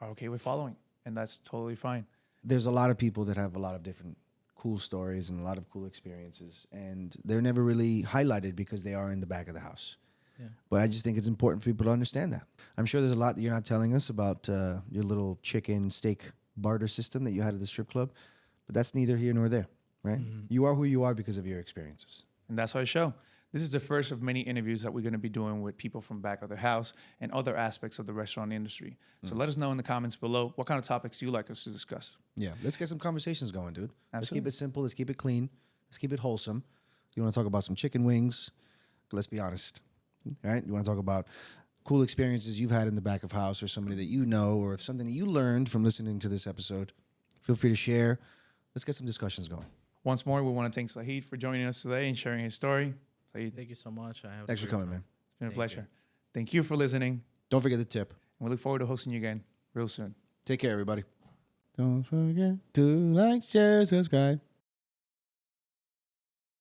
are okay with following, and that's totally fine. There's a lot of people that have a lot of different cool stories and a lot of cool experiences, and they're never really highlighted because they are in the back of the house. Yeah. But I just think it's important for people to understand that. I'm sure there's a lot that you're not telling us about your little chicken steak barter system that you had at the strip club, but that's neither here nor there, right? Mm-hmm. You are who you are because of your experiences. And that's our show. This is the first of many interviews that we're going to be doing with people from back of the house and other aspects of the restaurant industry. So let us know in the comments below what kind of topics do you like us to discuss. Yeah, let's get some conversations going, dude. Let's keep Absolutely. it simple. Let's keep it clean. Let's keep it wholesome. You want to talk about some chicken wings? Let's be honest. All right? You want to talk about cool experiences you've had in the back of house or somebody that you know or if something that you learned from listening to this episode? Feel free to share. Let's get some discussions going. Once more, we want to thank Saheed for joining us today and sharing his story. Saheed, Thank you so much. I have Thanks for coming, man. it's been a Thank pleasure. Thank you for listening. Don't forget the tip. And we look forward to hosting you again real soon. Take care, everybody. Don't forget to like, share, subscribe.